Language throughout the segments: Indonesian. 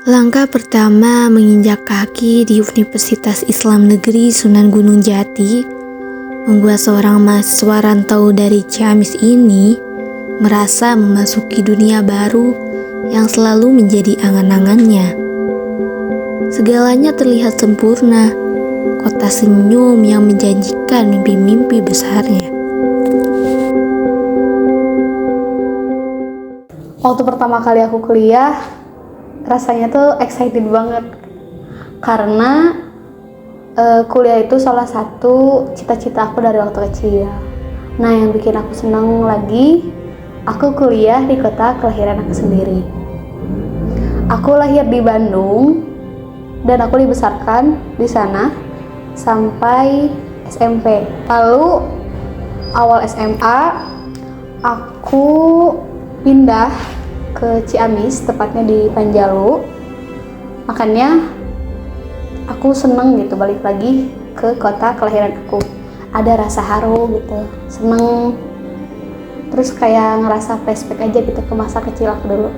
Langkah pertama menginjak kaki di Universitas Islam Negeri Sunan Gunung Jati membuat seorang mahasiswa rantau dari Ciamis ini merasa memasuki dunia baru yang selalu menjadi angan-angannya. Segalanya terlihat sempurna, kota senyum yang menjanjikan mimpi-mimpi besarnya. Waktu pertama kali aku kuliah, rasanya tuh excited banget karena kuliah itu salah satu cita-cita aku dari waktu kecil. Nah, yang bikin aku senang lagi, aku kuliah di kota kelahiran aku sendiri. Aku lahir di Bandung dan aku dibesarkan di sana sampai SMP. Lalu awal SMA aku pindah ke Ciamis, tepatnya di Panjalu. Makanya aku seneng gitu balik lagi ke kota kelahiran aku. Ada rasa haru gitu, seneng. Terus kayak ngerasa flashback aja gitu ke masa kecil aku dulu.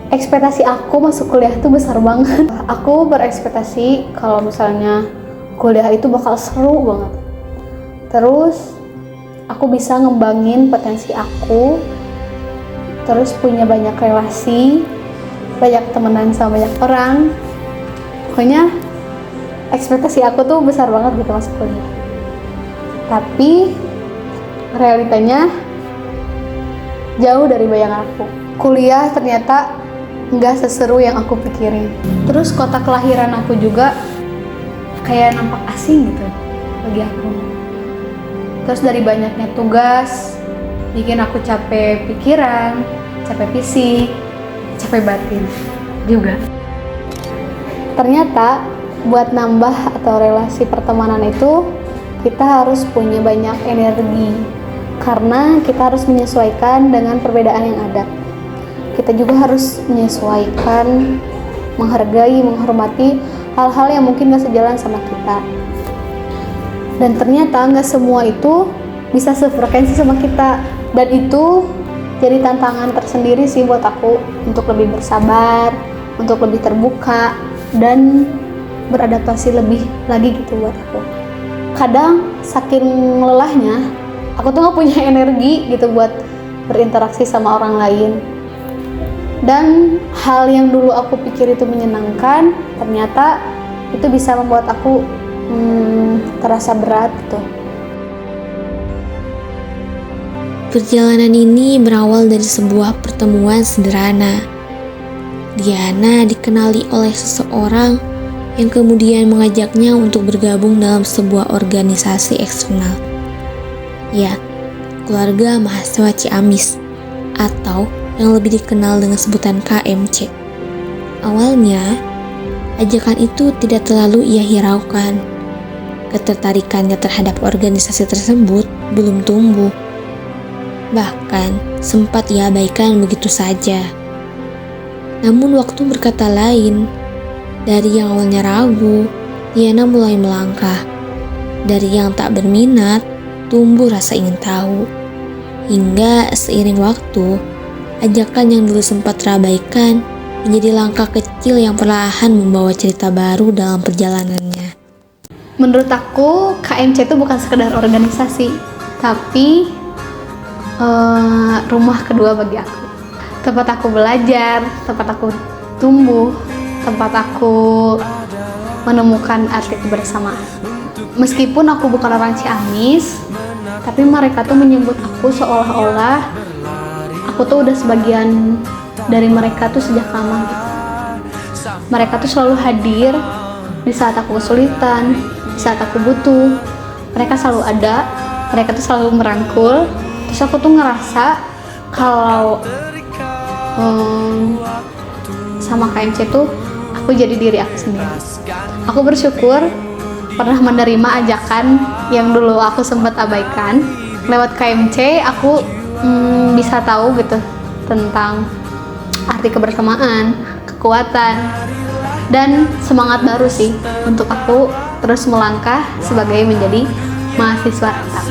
Ekspektasi aku masuk kuliah itu besar banget. Aku berekspektasi kalau misalnya kuliah itu bakal seru banget. Terus aku bisa ngembangin potensi aku, terus punya banyak relasi, banyak temenan sama banyak orang. Pokoknya ekspektasi aku tuh besar banget gitu masuk kuliah. Tapi realitanya jauh dari bayangan aku. Kuliah ternyata nggak seseru yang aku pikirin. Terus kota kelahiran aku juga kayak nampak asing gitu bagi aku. Terus dari banyaknya tugas bikin aku capek pikiran, capek fisik, capek batin juga. Ternyata buat nambah atau relasi pertemanan itu kita harus punya banyak energi karena kita harus menyesuaikan dengan perbedaan yang ada. Kita juga harus menyesuaikan, menghargai, menghormati hal-hal yang mungkin gak sejalan sama kita. Dan ternyata gak semua itu bisa sefrekuensi sama kita. Dan itu jadi tantangan tersendiri sih buat aku untuk lebih bersabar, untuk lebih terbuka, dan beradaptasi lebih lagi gitu buat aku. Kadang saking lelahnya, aku tuh gak punya energi gitu buat berinteraksi sama orang lain. Dan hal yang dulu aku pikir itu menyenangkan, ternyata itu bisa membuat aku terasa berat gitu. Perjalanan ini berawal dari sebuah pertemuan sederhana. Diana dikenali oleh seseorang yang kemudian mengajaknya untuk bergabung dalam sebuah organisasi eksternal. Ya, Keluarga Mahasiswa Ciamis atau yang lebih dikenal dengan sebutan KMC. Awalnya, ajakan itu tidak terlalu ia hiraukan. Ketertarikannya terhadap organisasi tersebut belum tumbuh. Bahkan, sempat ia abaikan begitu saja. Namun waktu berkata lain. Dari yang awalnya ragu, Diana mulai melangkah. Dari yang tak berminat, tumbuh rasa ingin tahu. Hingga seiring waktu, ajakan yang dulu sempat terabaikan menjadi langkah kecil yang perlahan membawa cerita baru dalam perjalanannya. Menurut aku, KMC itu bukan sekedar organisasi, tapi rumah kedua bagi aku. Tempat aku belajar, tempat aku tumbuh, tempat aku menemukan arti kebersamaan. Meskipun aku bukan orang Ciamis, tapi mereka tuh menyebut aku seolah-olah aku tuh udah sebagian dari mereka tuh sejak lama gitu. Mereka tuh selalu hadir di saat aku kesulitan, di saat aku butuh. Mereka selalu ada, mereka tuh selalu merangkul. Terus aku tuh ngerasa kalau sama KMC tuh aku jadi diri aku sendiri. Aku bersyukur pernah menerima ajakan yang dulu aku sempat abaikan. Lewat KMC aku bisa tahu gitu tentang arti kebersamaan, kekuatan, dan semangat baru sih untuk aku terus melangkah sebagai menjadi mahasiswa tetap.